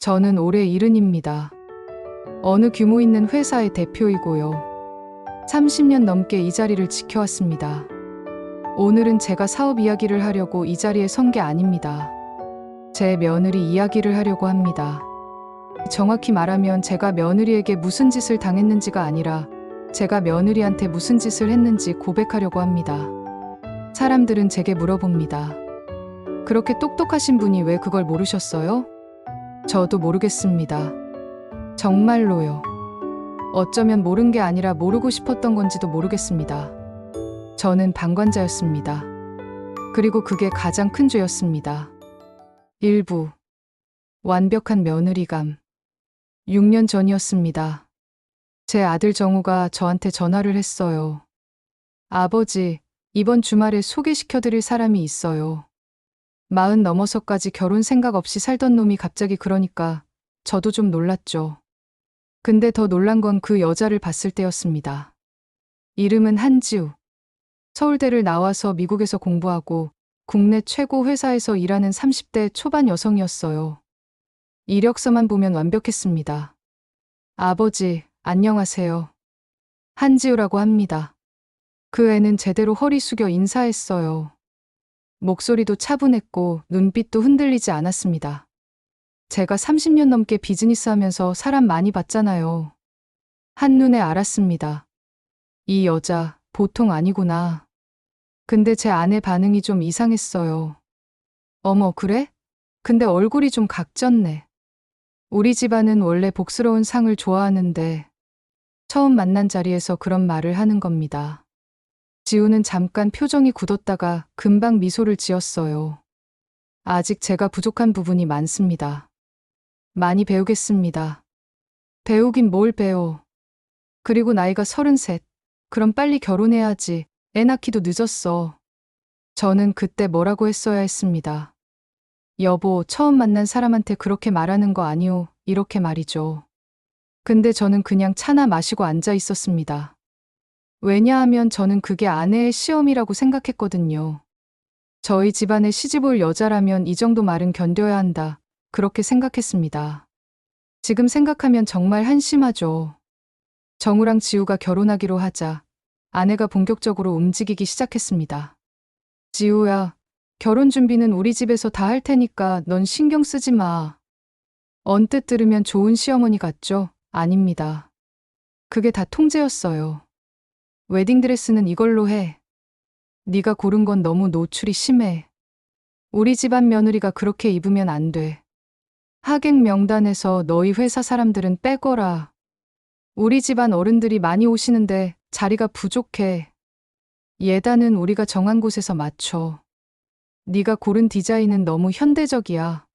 저는 올해 70입니다. 어느 규모 있는 회사의 대표이고요. 30년 넘게 이 자리를 지켜왔습니다. 오늘은 제가 사업 이야기를 하려고 이 자리에 선 게 아닙니다. 제 며느리 이야기를 하려고 합니다. 정확히 말하면 제가 며느리에게 무슨 짓을 당했는지가 아니라 제가 며느리한테 무슨 짓을 했는지 고백하려고 합니다. 사람들은 제게 물어봅니다. 그렇게 똑똑하신 분이 왜 그걸 모르셨어요? 저도 모르겠습니다. 정말로요. 어쩌면 모른 게 아니라 모르고 싶었던 건지도 모르겠습니다. 저는 방관자였습니다. 그리고 그게 가장 큰 죄였습니다. 일부 완벽한 며느리감. 6년 전이었습니다. 제 아들 정우가 저한테 전화를 했어요. 아버지, 이번 주말에 소개시켜드릴 사람이 있어요. 40 넘어서까지 결혼 생각 없이 살던 놈이 갑자기 그러니까 저도 좀 놀랐죠. 근데 더 놀란 건 그 여자를 봤을 때였습니다. 이름은 한지우. 서울대를 나와서 미국에서 공부하고 국내 최고 회사에서 일하는 30대 초반 여성이었어요. 이력서만 보면 완벽했습니다. 아버지, 안녕하세요. 한지우라고 합니다. 그 애는 제대로 허리 숙여 인사했어요. 목소리도 차분했고 눈빛도 흔들리지 않았습니다. 제가 30년 넘게 비즈니스 하면서 사람 많이 봤잖아요. 한눈에 알았습니다. 이 여자 보통 아니구나. 근데 제 아내 반응이 좀 이상했어요. 어머, 그래? 근데 얼굴이 좀 각졌네. 우리 집안은 원래 복스러운 상을 좋아하는데 처음 만난 자리에서 그런 말을 하는 겁니다. 지우는 잠깐 표정이 굳었다가 금방 미소를 지었어요. 아직 제가 부족한 부분이 많습니다. 많이 배우겠습니다. 배우긴 뭘 배워. 그리고 나이가 33. 그럼 빨리 결혼해야지. 애 낳기도 늦었어. 저는 그때 뭐라고 했어야 했습니다. 여보, 처음 만난 사람한테 그렇게 말하는 거 아니오. 이렇게 말이죠. 근데 저는 그냥 차나 마시고 앉아 있었습니다. 왜냐하면 저는 그게 아내의 시험이라고 생각했거든요. 저희 집안에 시집올 여자라면 이 정도 말은 견뎌야 한다. 그렇게 생각했습니다. 지금 생각하면 정말 한심하죠. 정우랑 지우가 결혼하기로 하자 아내가 본격적으로 움직이기 시작했습니다. 지우야, 결혼 준비는 우리 집에서 다 할 테니까 넌 신경 쓰지 마. 언뜻 들으면 좋은 시어머니 같죠? 아닙니다. 그게 다 통제였어요. 웨딩드레스는 이걸로 해. 네가 고른 건 너무 노출이 심해. 우리 집안 며느리가 그렇게 입으면 안 돼. 하객 명단에서 너희 회사 사람들은 빼거라. 우리 집안 어른들이 많이 오시는데 자리가 부족해. 예단은 우리가 정한 곳에서 맞춰. 네가 고른 디자인은 너무 현대적이야.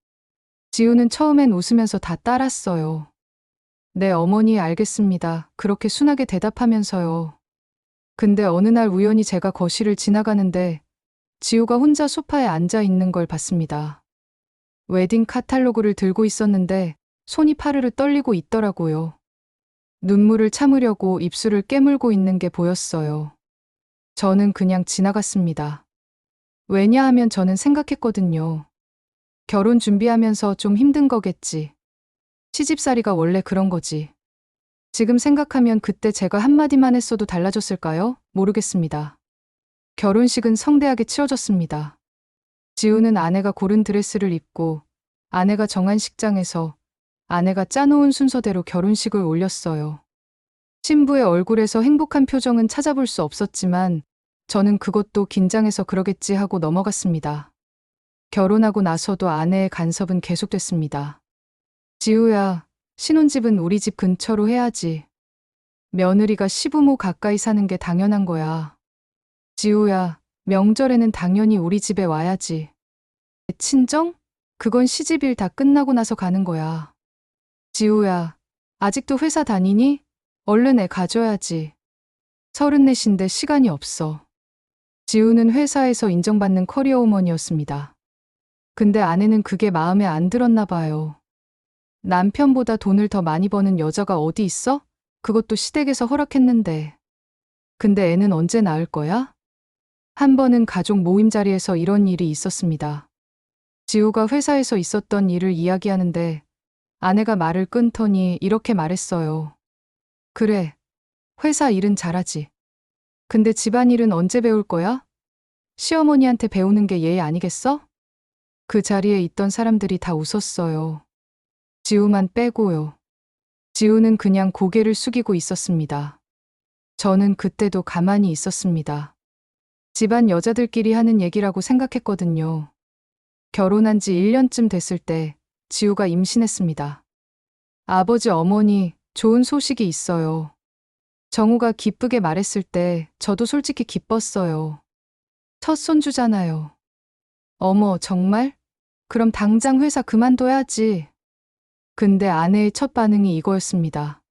지우는 처음엔 웃으면서 다 따랐어요. 네, 어머니 알겠습니다. 그렇게 순하게 대답하면서요. 근데 어느 날 우연히 제가 거실을 지나가는데 지우가 혼자 소파에 앉아 있는 걸 봤습니다. 웨딩 카탈로그를 들고 있었는데 손이 파르르 떨리고 있더라고요. 눈물을 참으려고 입술을 깨물고 있는 게 보였어요. 저는 그냥 지나갔습니다. 왜냐하면 저는 생각했거든요. 결혼 준비하면서 좀 힘든 거겠지. 시집살이가 원래 그런 거지. 지금 생각하면 그때 제가 한마디만 했어도 달라졌을까요? 모르겠습니다. 결혼식은 성대하게 치러졌습니다. 지우는 아내가 고른 드레스를 입고 아내가 정한 식장에서 아내가 짜놓은 순서대로 결혼식을 올렸어요. 신부의 얼굴에서 행복한 표정은 찾아볼 수 없었지만 저는 그것도 긴장해서 그러겠지 하고 넘어갔습니다. 결혼하고 나서도 아내의 간섭은 계속됐습니다. 지우야, 신혼집은 우리 집 근처로 해야지. 며느리가 시부모 가까이 사는 게 당연한 거야. 지우야, 명절에는 당연히 우리 집에 와야지. 친정? 그건 시집일 다 끝나고 나서 가는 거야. 지우야, 아직도 회사 다니니? 얼른 애 가져야지. 34인데 시간이 없어. 지우는 회사에서 인정받는 커리어 우먼이었습니다. 근데 아내는 그게 마음에 안 들었나 봐요. 남편보다 돈을 더 많이 버는 여자가 어디 있어? 그것도 시댁에서 허락했는데. 근데 애는 언제 낳을 거야? 한 번은 가족 모임 자리에서 이런 일이 있었습니다. 지우가 회사에서 있었던 일을 이야기하는데 아내가 말을 끊더니 이렇게 말했어요. 그래, 회사 일은 잘하지. 근데 집안일은 언제 배울 거야? 시어머니한테 배우는 게 예의 아니겠어? 그 자리에 있던 사람들이 다 웃었어요. 지우만 빼고요. 지우는 그냥 고개를 숙이고 있었습니다. 저는 그때도 가만히 있었습니다. 집안 여자들끼리 하는 얘기라고 생각했거든요. 결혼한 지 1년쯤 됐을 때 지우가 임신했습니다. 아버지 어머니 좋은 소식이 있어요. 정우가 기쁘게 말했을 때 저도 솔직히 기뻤어요. 첫 손주잖아요. 어머, 정말? 그럼 당장 회사 그만둬야지. 근데 아내의 첫 반응이 이거였습니다.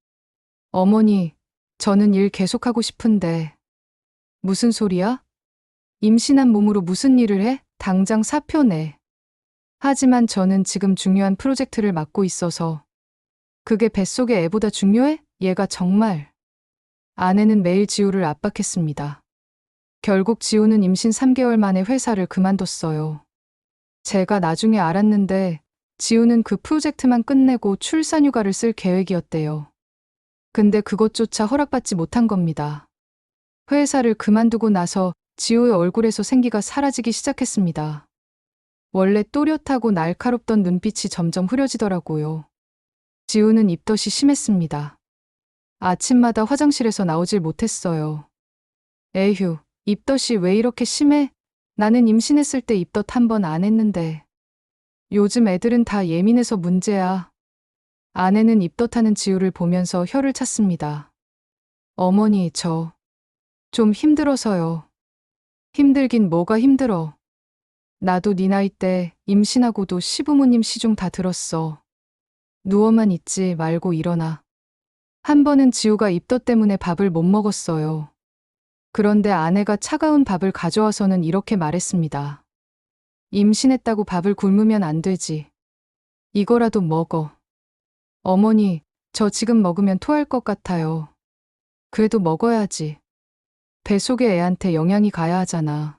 어머니, 저는 일 계속하고 싶은데. 무슨 소리야? 임신한 몸으로 무슨 일을 해? 당장 사표 내. 하지만 저는 지금 중요한 프로젝트를 맡고 있어서. 그게 뱃속의 애보다 중요해? 얘가 정말. 아내는 매일 지우를 압박했습니다. 결국 지우는 임신 3개월 만에 회사를 그만뒀어요. 제가 나중에 알았는데 지우는 그 프로젝트만 끝내고 출산휴가를 쓸 계획이었대요. 근데 그것조차 허락받지 못한 겁니다. 회사를 그만두고 나서 지우의 얼굴에서 생기가 사라지기 시작했습니다. 원래 또렷하고 날카롭던 눈빛이 점점 흐려지더라고요. 지우는 입덧이 심했습니다. 아침마다 화장실에서 나오질 못했어요. 에휴, 입덧이 왜 이렇게 심해? 나는 임신했을 때 입덧 한 번 안 했는데. 요즘 애들은 다 예민해서 문제야. 아내는 입덧하는 지우를 보면서 혀를 찼습니다. 어머니, 저 좀 힘들어서요. 힘들긴 뭐가 힘들어. 나도 네 나이 때 임신하고도 시부모님 시중 다 들었어. 누워만 있지 말고 일어나. 한 번은 지우가 입덧 때문에 밥을 못 먹었어요. 그런데 아내가 차가운 밥을 가져와서는 이렇게 말했습니다. 임신했다고 밥을 굶으면 안 되지. 이거라도 먹어. 어머니, 저 지금 먹으면 토할 것 같아요. 그래도 먹어야지. 뱃속의 애한테 영양이 가야 하잖아.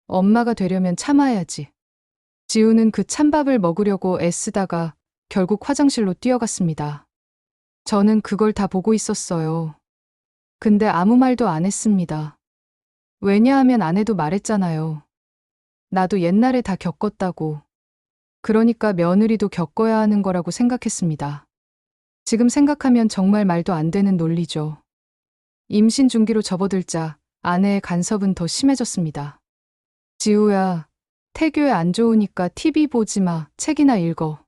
엄마가 되려면 참아야지. 지우는 그 찬밥을 먹으려고 애쓰다가 결국 화장실로 뛰어갔습니다. 저는 그걸 다 보고 있었어요. 근데 아무 말도 안 했습니다. 왜냐하면 아내도 말했잖아요. 나도 옛날에 다 겪었다고. 그러니까 며느리도 겪어야 하는 거라고 생각했습니다. 지금 생각하면 정말 말도 안 되는 논리죠. 임신 중기로 접어들자 아내의 간섭은 더 심해졌습니다. 지우야, 태교에 안 좋으니까 TV 보지 마. 책이나 읽어.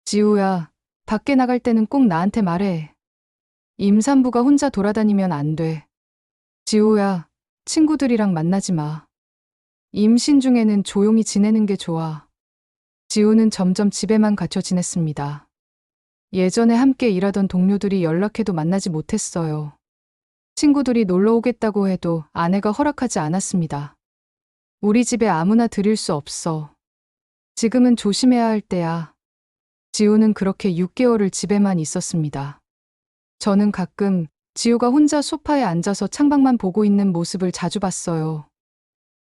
지우야, 밖에 나갈 때는 꼭 나한테 말해. 임산부가 혼자 돌아다니면 안 돼. 지우야, 친구들이랑 만나지 마. 임신 중에는 조용히 지내는 게 좋아. 지우는 점점 집에만 갇혀 지냈습니다. 예전에 함께 일하던 동료들이 연락해도 만나지 못했어요. 친구들이 놀러 오겠다고 해도 아내가 허락하지 않았습니다. 우리 집에 아무나 들일 수 없어. 지금은 조심해야 할 때야. 지우는 그렇게 6개월을 집에만 있었습니다. 저는 가끔 지우가 혼자 소파에 앉아서 창밖만 보고 있는 모습을 자주 봤어요.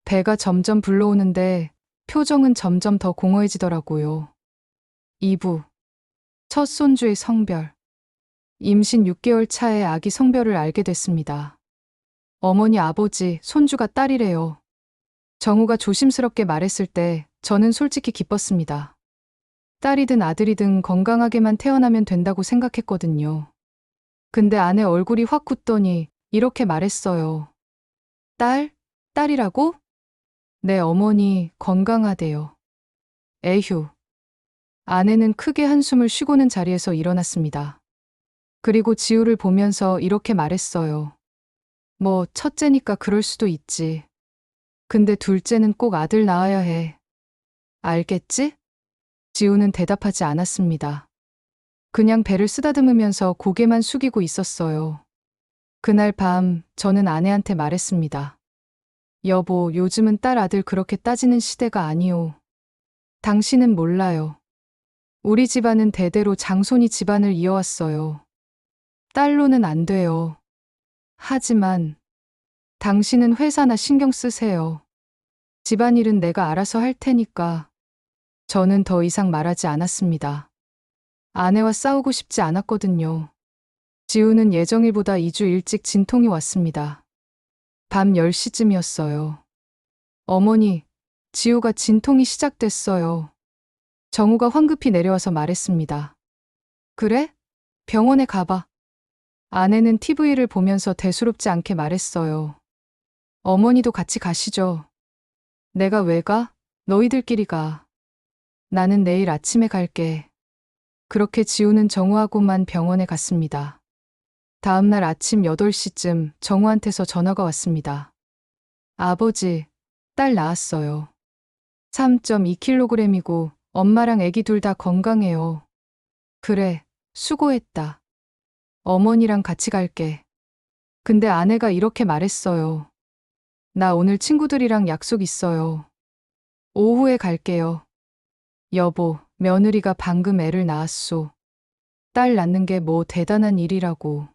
배가 점점 불러오는데 표정은 점점 더 공허해지더라고요. 2부. 첫 손주의 성별. 임신 6개월 차에 아기 성별을 알게 됐습니다. 어머니, 아버지, 손주가 딸이래요. 정우가 조심스럽게 말했을 때 저는 솔직히 기뻤습니다. 딸이든 아들이든 건강하게만 태어나면 된다고 생각했거든요. 근데 아내 얼굴이 확 굳더니 이렇게 말했어요. 딸이라고? 네, 어머니, 건강하대요. 에휴. 아내는 크게 한숨을 쉬고는 자리에서 일어났습니다. 그리고 지우를 보면서 이렇게 말했어요. 뭐, 첫째니까 그럴 수도 있지. 근데 둘째는 꼭 아들 낳아야 해. 알겠지? 지우는 대답하지 않았습니다. 그냥 배를 쓰다듬으면서 고개만 숙이고 있었어요. 그날 밤 저는 아내한테 말했습니다. 여보, 요즘은 딸 아들 그렇게 따지는 시대가 아니오. 당신은 몰라요. 우리 집안은 대대로 장손이 집안을 이어왔어요. 딸로는 안 돼요. 하지만 당신은 회사나 신경 쓰세요. 집안일은 내가 알아서 할 테니까. 저는 더 이상 말하지 않았습니다. 아내와 싸우고 싶지 않았거든요. 지우는 예정일보다 2주 일찍 진통이 왔습니다. 밤 10시쯤이었어요. 어머니, 지우가 진통이 시작됐어요. 정우가 황급히 내려와서 말했습니다. 그래? 병원에 가봐. 아내는 TV를 보면서 대수롭지 않게 말했어요. 어머니도 같이 가시죠. 내가 왜 가? 너희들끼리 가. 나는 내일 아침에 갈게. 그렇게 지우는 정우하고만 병원에 갔습니다. 다음날 아침 8시쯤 정우한테서 전화가 왔습니다. 아버지, 딸 낳았어요. 3.2kg이고 엄마랑 아기 둘 다 건강해요. 그래, 수고했다. 어머니랑 같이 갈게. 근데 아내가 이렇게 말했어요. 나 오늘 친구들이랑 약속 있어요. 오후에 갈게요. 여보, 며느리가 방금 애를 낳았소. 딸 낳는 게 뭐 대단한 일이라고.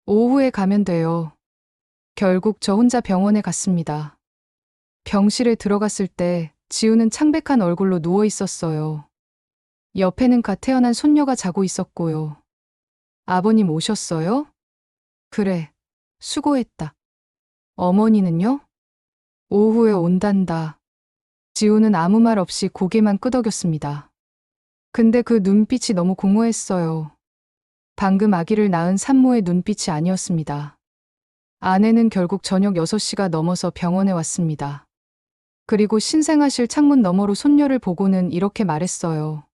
오후에 가면 돼요. 결국 저 혼자 병원에 갔습니다. 병실에 들어갔을 때 지우는 창백한 얼굴로 누워 있었어요. 옆에는 갓 태어난 손녀가 자고 있었고요. 아버님 오셨어요? 그래, 수고했다. 어머니는요? 오후에 온단다. 지우는 아무 말 없이 고개만 끄덕였습니다. 근데 그 눈빛이 너무 공허했어요. 방금 아기를 낳은 산모의 눈빛이 아니었습니다. 아내는 결국 저녁 6시가 넘어서 병원에 왔습니다. 그리고 신생아실 창문 너머로 손녀를 보고는 이렇게 말했어요.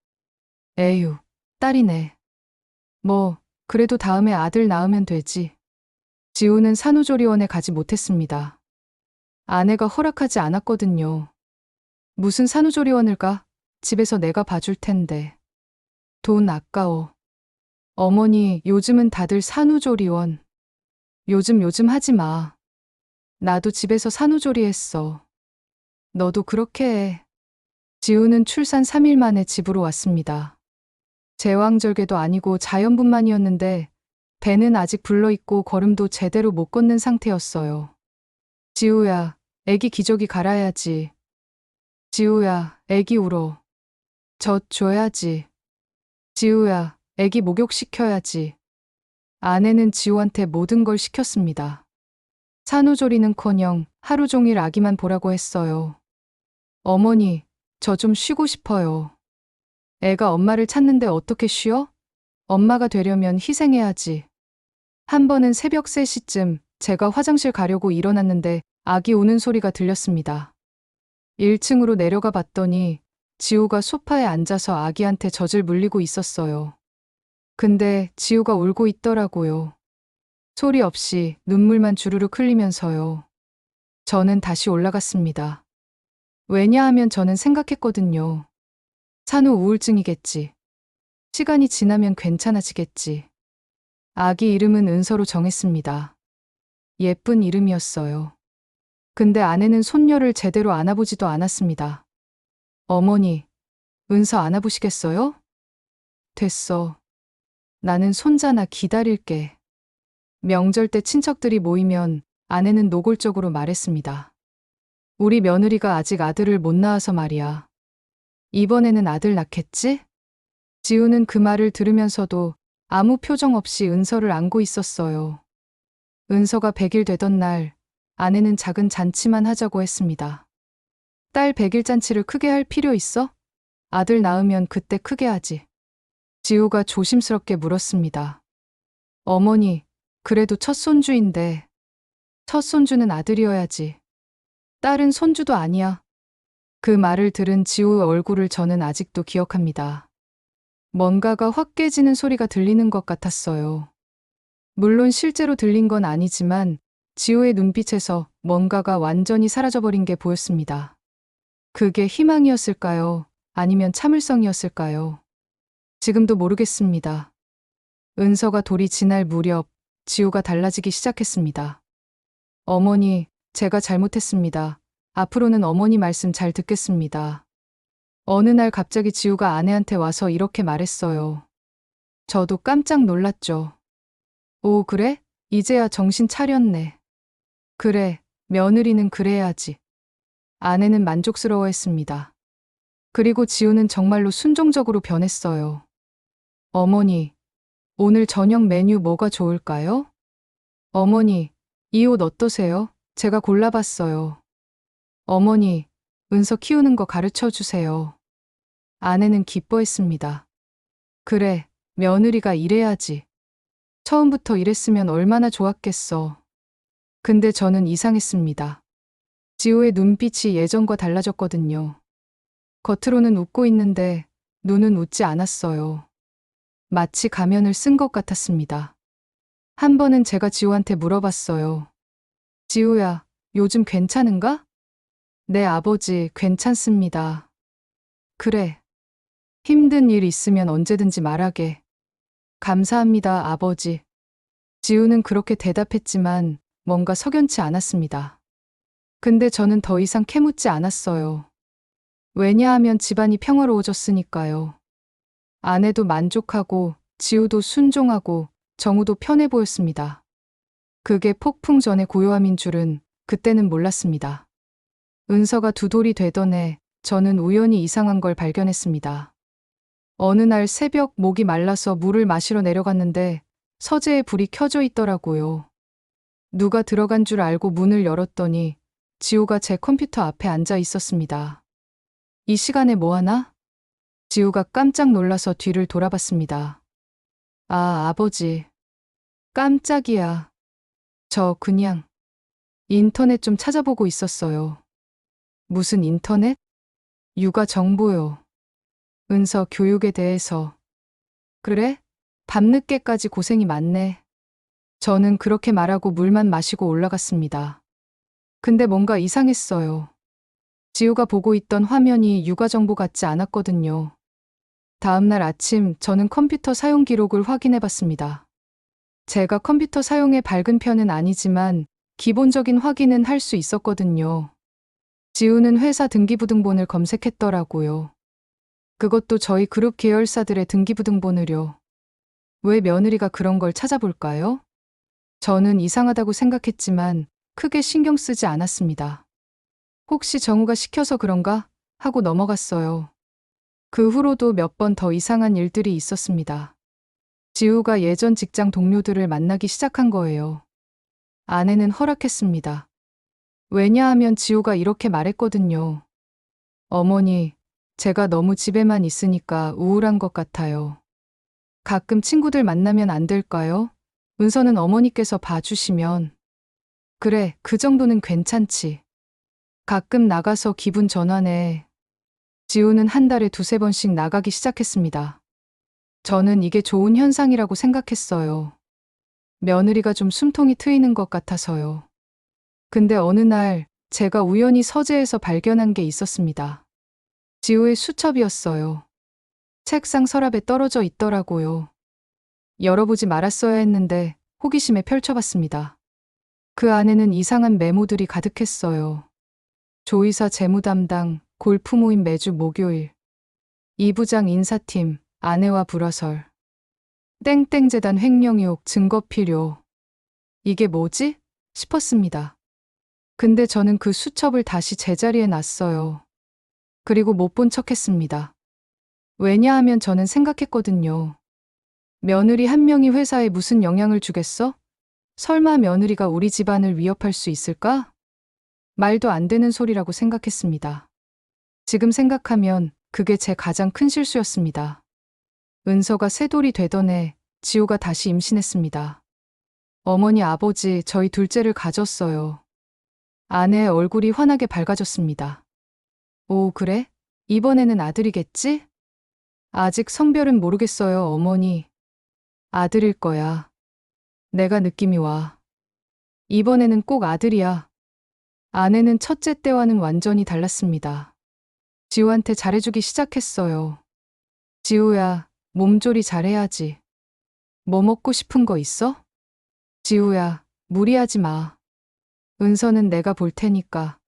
에휴, 딸이네. 뭐, 그래도 다음에 아들 낳으면 되지. 지우는 산후조리원에 가지 못했습니다. 아내가 허락하지 않았거든요. 무슨 산후조리원을 가? 집에서 내가 봐줄 텐데. 돈 아까워. 어머니, 요즘은 다들 산후조리원. 요즘 하지 마. 나도 집에서 산후조리했어. 너도 그렇게 해. 지우는 출산 3일 만에 집으로 왔습니다. 제왕절개도 아니고 자연분만이었는데 배는 아직 불러있고 걸음도 제대로 못 걷는 상태였어요. 지우야, 애기 기저귀 갈아야지. 지우야, 애기 울어. 젖 줘야지. 지우야, 애기 목욕시켜야지. 아내는 지우한테 모든 걸 시켰습니다. 산후조리는커녕 하루 종일 아기만 보라고 했어요. 어머니, 저 좀 쉬고 싶어요. 애가 엄마를 찾는데 어떻게 쉬어? 엄마가 되려면 희생해야지. 한 번은 새벽 3시쯤 제가 화장실 가려고 일어났는데 아기 우는 소리가 들렸습니다. 1층으로 내려가 봤더니 지우가 소파에 앉아서 아기한테 젖을 물리고 있었어요. 근데 지우가 울고 있더라고요. 소리 없이 눈물만 주르륵 흘리면서요. 저는 다시 올라갔습니다. 왜냐하면 저는 생각했거든요. 산후 우울증이겠지. 시간이 지나면 괜찮아지겠지. 아기 이름은 은서로 정했습니다. 예쁜 이름이었어요. 근데 아내는 손녀를 제대로 안아보지도 않았습니다. 어머니, 은서 안아보시겠어요? 됐어. 나는 손자나 기다릴게. 명절 때 친척들이 모이면 아내는 노골적으로 말했습니다. 우리 며느리가 아직 아들을 못 낳아서 말이야. 이번에는 아들 낳겠지? 지우는 그 말을 들으면서도 아무 표정 없이 은서를 안고 있었어요. 은서가 100일 되던 날, 아내는 작은 잔치만 하자고 했습니다. 딸 100일 잔치를 크게 할 필요 있어? 아들 낳으면 그때 크게 하지. 지우가 조심스럽게 물었습니다. 어머니, 그래도 첫 손주인데. 첫 손주는 아들이어야지. 딸은 손주도 아니야. 그 말을 들은 지우의 얼굴을 저는 아직도 기억합니다. 뭔가가 확 깨지는 소리가 들리는 것 같았어요. 물론 실제로 들린 건 아니지만 지우의 눈빛에서 뭔가가 완전히 사라져버린 게 보였습니다. 그게 희망이었을까요? 아니면 참을성이었을까요? 지금도 모르겠습니다. 은서가 돌이 지날 무렵 지우가 달라지기 시작했습니다. 어머니, 제가 잘못했습니다. 앞으로는 어머니 말씀 잘 듣겠습니다. 어느 날 갑자기 지우가 아내한테 와서 이렇게 말했어요. 저도 깜짝 놀랐죠. 오, 그래? 이제야 정신 차렸네. 그래, 며느리는 그래야지. 아내는 만족스러워했습니다. 그리고 지우는 정말로 순종적으로 변했어요. 어머니, 오늘 저녁 메뉴 뭐가 좋을까요? 어머니, 이 옷 어떠세요? 제가 골라봤어요. 어머니, 은서 키우는 거 가르쳐 주세요. 아내는 기뻐했습니다. 그래, 며느리가 이래야지. 처음부터 이랬으면 얼마나 좋았겠어. 근데 저는 이상했습니다. 지호의 눈빛이 예전과 달라졌거든요. 겉으로는 웃고 있는데 눈은 웃지 않았어요. 마치 가면을 쓴 것 같았습니다. 한 번은 제가 지호한테 물어봤어요. 지호야, 요즘 괜찮은가? 네, 아버지, 괜찮습니다. 그래. 힘든 일 있으면 언제든지 말하게. 감사합니다, 아버지. 지우는 그렇게 대답했지만 뭔가 석연치 않았습니다. 근데 저는 더 이상 캐묻지 않았어요. 왜냐하면 집안이 평화로워졌으니까요. 아내도 만족하고 지우도 순종하고 정우도 편해 보였습니다. 그게 폭풍 전의 고요함인 줄은 그때는 몰랐습니다. 은서가 두 돌이 되던 해 저는 우연히 이상한 걸 발견했습니다. 어느 날 새벽 목이 말라서 물을 마시러 내려갔는데 서재에 불이 켜져 있더라고요. 누가 들어간 줄 알고 문을 열었더니 지우가 제 컴퓨터 앞에 앉아 있었습니다. 이 시간에 뭐 하나? 지우가 깜짝 놀라서 뒤를 돌아봤습니다. 아, 아버지. 깜짝이야. 저 그냥 인터넷 좀 찾아보고 있었어요. 무슨 인터넷? 육아 정보요. 은서 교육에 대해서. 그래? 밤늦게까지 고생이 많네. 저는 그렇게 말하고 물만 마시고 올라갔습니다. 근데 뭔가 이상했어요. 지우가 보고 있던 화면이 육아 정보 같지 않았거든요. 다음날 아침 저는 컴퓨터 사용 기록을 확인해 봤습니다. 제가 컴퓨터 사용에 밝은 편은 아니지만 기본적인 확인은 할 수 있었거든요. 지우는 회사 등기부등본을 검색했더라고요. 그것도 저희 그룹 계열사들의 등기부등본을요. 왜 며느리가 그런 걸 찾아볼까요? 저는 이상하다고 생각했지만 크게 신경 쓰지 않았습니다. 혹시 정우가 시켜서 그런가? 하고 넘어갔어요. 그 후로도 몇 번 더 이상한 일들이 있었습니다. 지우가 예전 직장 동료들을 만나기 시작한 거예요. 아내는 허락했습니다. 왜냐하면 지우가 이렇게 말했거든요. 어머니, 제가 너무 집에만 있으니까 우울한 것 같아요. 가끔 친구들 만나면 안 될까요? 은서는 어머니께서 봐주시면. 그래, 그 정도는 괜찮지. 가끔 나가서 기분 전환해. 지우는 한 달에 두세 번씩 나가기 시작했습니다. 저는 이게 좋은 현상이라고 생각했어요. 며느리가 좀 숨통이 트이는 것 같아서요. 근데 어느 날 제가 우연히 서재에서 발견한 게 있었습니다. 지우의 수첩이었어요. 책상 서랍에 떨어져 있더라고요. 열어보지 말았어야 했는데 호기심에 펼쳐봤습니다. 그 안에는 이상한 메모들이 가득했어요. 조이사 재무담당, 골프 모임 매주 목요일. 이 부장 인사팀, 아내와 불화설. 땡땡재단 횡령 의혹 증거 필요. 이게 뭐지? 싶었습니다. 근데 저는 그 수첩을 다시 제자리에 놨어요. 그리고 못 본 척 했습니다. 왜냐하면 저는 생각했거든요. 며느리 한 명이 회사에 무슨 영향을 주겠어? 설마 며느리가 우리 집안을 위협할 수 있을까? 말도 안 되는 소리라고 생각했습니다. 지금 생각하면 그게 제 가장 큰 실수였습니다. 은서가 새 돌이 되던 해 지우가 다시 임신했습니다. 어머니 아버지 저희 둘째를 가졌어요. 아내의 얼굴이 환하게 밝아졌습니다. 오, 그래? 이번에는 아들이겠지? 아직 성별은 모르겠어요, 어머니. 아들일 거야. 내가 느낌이 와. 이번에는 꼭 아들이야. 아내는 첫째 때와는 완전히 달랐습니다. 지우한테 잘해주기 시작했어요. 지우야, 몸조리 잘해야지. 뭐 먹고 싶은 거 있어? 지우야, 무리하지 마. 은서는 내가 볼 테니까.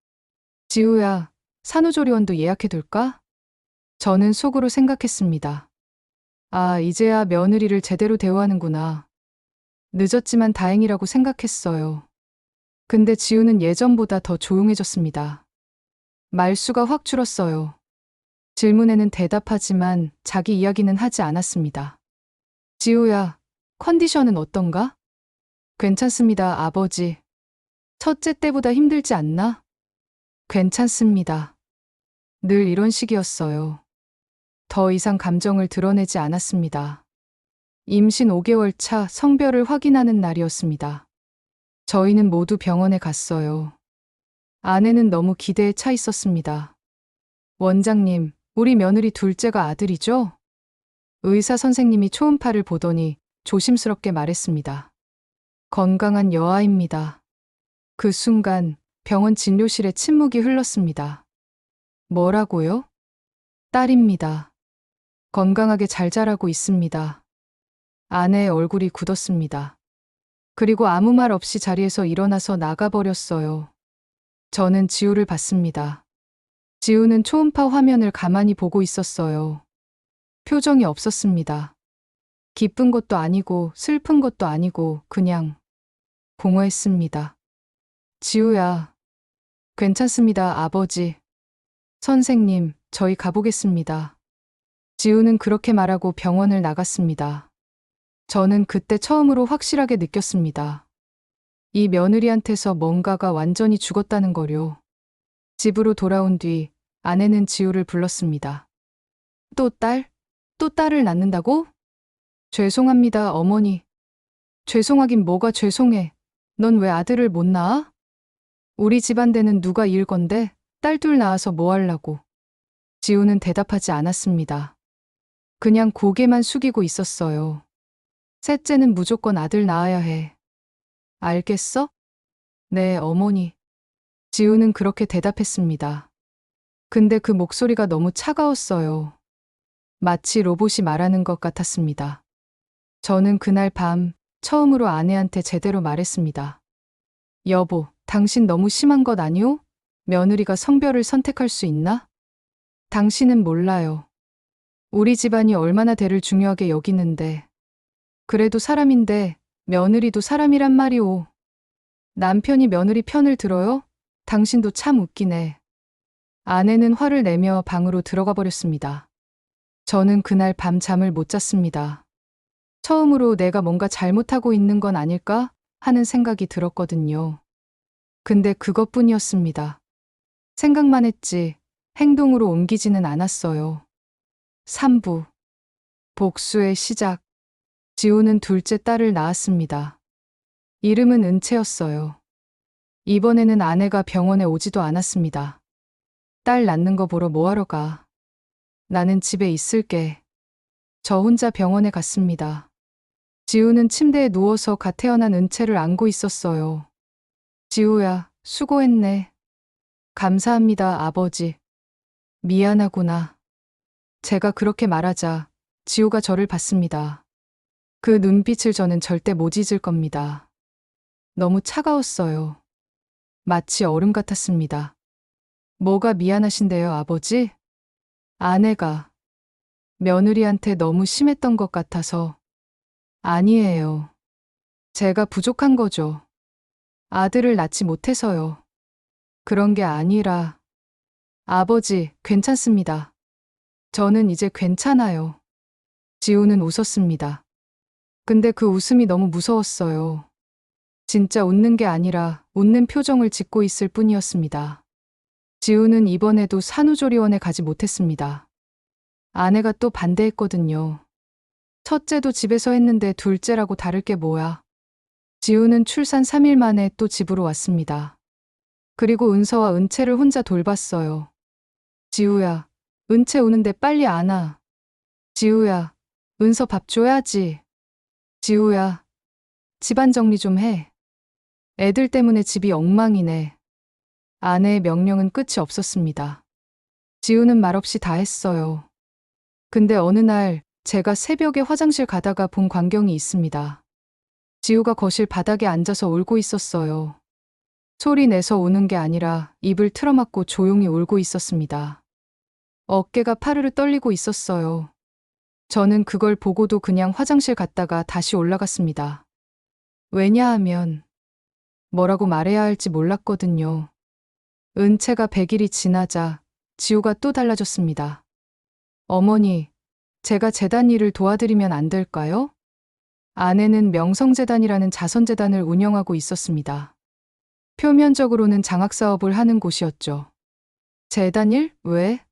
지우야, 산후조리원도 예약해둘까? 저는 속으로 생각했습니다. 아, 이제야 며느리를 제대로 대우하는구나. 늦었지만 다행이라고 생각했어요. 근데 지우는 예전보다 더 조용해졌습니다. 말수가 확 줄었어요. 질문에는 대답하지만 자기 이야기는 하지 않았습니다. 지우야, 컨디션은 어떤가? 괜찮습니다, 아버지. 첫째 때보다 힘들지 않나? 괜찮습니다. 늘 이런 식이었어요. 더 이상 감정을 드러내지 않았습니다. 임신 5개월 차 성별을 확인하는 날이었습니다. 저희는 모두 병원에 갔어요. 아내는 너무 기대에 차 있었습니다. 원장님, 우리 며느리 둘째가 아들이죠? 의사 선생님이 초음파를 보더니 조심스럽게 말했습니다. 건강한 여아입니다. 그 순간 병원 진료실에 침묵이 흘렀습니다. 뭐라고요? 딸입니다. 건강하게 잘 자라고 있습니다. 아내의 얼굴이 굳었습니다. 그리고 아무 말 없이 자리에서 일어나서 나가버렸어요. 저는 지우를 봤습니다. 지우는 초음파 화면을 가만히 보고 있었어요. 표정이 없었습니다. 기쁜 것도 아니고 슬픈 것도 아니고 그냥 공허했습니다. 지우야, 괜찮습니다, 아버지. 선생님, 저희 가보겠습니다. 지우는 그렇게 말하고 병원을 나갔습니다. 저는 그때 처음으로 확실하게 느꼈습니다. 이 며느리한테서 뭔가가 완전히 죽었다는 거요. 집으로 돌아온 뒤 아내는 지우를 불렀습니다. 또 딸을 낳는다고? 죄송합니다, 어머니. 죄송하긴 뭐가 죄송해. 넌 왜 아들을 못 낳아? 우리 집안대는 누가 이을 건데 딸 둘 낳아서 뭐 하려고. 지우는 대답하지 않았습니다. 그냥 고개만 숙이고 있었어요. 셋째는 무조건 아들 낳아야 해. 알겠어? 네, 어머니. 지우는 그렇게 대답했습니다. 근데 그 목소리가 너무 차가웠어요. 마치 로봇이 말하는 것 같았습니다. 저는 그날 밤 처음으로 아내한테 제대로 말했습니다. 여보, 당신 너무 심한 것 아니오? 며느리가 성별을 선택할 수 있나? 당신은 몰라요. 우리 집안이 얼마나 대를 중요하게 여기는데. 그래도 사람인데 며느리도 사람이란 말이오. 남편이 며느리 편을 들어요? 당신도 참 웃기네. 아내는 화를 내며 방으로 들어가 버렸습니다. 저는 그날 밤 잠을 못 잤습니다. 처음으로 내가 뭔가 잘못하고 있는 건 아닐까 하는 생각이 들었거든요. 근데 그것뿐이었습니다. 생각만 했지 행동으로 옮기지는 않았어요. 3부. 복수의 시작. 지우는 둘째 딸을 낳았습니다. 이름은 은채였어요. 이번에는 아내가 병원에 오지도 않았습니다. 딸 낳는 거 보러 뭐하러 가. 나는 집에 있을게. 저 혼자 병원에 갔습니다. 지우는 침대에 누워서 갓 태어난 은채를 안고 있었어요. 지우야, 수고했네. 감사합니다, 아버지. 미안하구나. 제가 그렇게 말하자 지우가 저를 봤습니다. 그 눈빛을 저는 절대 못 잊을 겁니다. 너무 차가웠어요. 마치 얼음 같았습니다. 뭐가 미안하신데요, 아버지? 아내가 며느리한테 너무 심했던 것 같아서. 아니에요. 제가 부족한 거죠. 아들을 낳지 못해서요. 그런 게 아니라. 아버지, 괜찮습니다. 저는 이제 괜찮아요. 지우는 웃었습니다. 근데 그 웃음이 너무 무서웠어요. 진짜 웃는 게 아니라 웃는 표정을 짓고 있을 뿐이었습니다. 지우는 이번에도 산후조리원에 가지 못했습니다. 아내가 또 반대했거든요. 첫째도 집에서 했는데 둘째라고 다를 게 뭐야. 지우는 출산 3일 만에 또 집으로 왔습니다. 그리고 은서와 은채를 혼자 돌봤어요. 지우야, 은채 우는데 빨리 안아. 지우야, 은서 밥 줘야지. 지우야, 집안 정리 좀 해. 애들 때문에 집이 엉망이네. 아내의 명령은 끝이 없었습니다. 지우는 말없이 다 했어요. 근데 어느 날 제가 새벽에 화장실 가다가 본 광경이 있습니다. 지우가 거실 바닥에 앉아서 울고 있었어요. 소리 내서 우는 게 아니라 입을 틀어막고 조용히 울고 있었습니다. 어깨가 파르르 떨리고 있었어요. 저는 그걸 보고도 그냥 화장실 갔다가 다시 올라갔습니다. 왜냐하면 뭐라고 말해야 할지 몰랐거든요. 은채가 100일이 지나자 지우가 또 달라졌습니다. 어머니, 제가 재단 일을 도와드리면 안 될까요? 아내는 명성재단이라는 자선재단을 운영하고 있었습니다. 표면적으로는 장학사업을 하는 곳이었죠. 재단 일? 왜?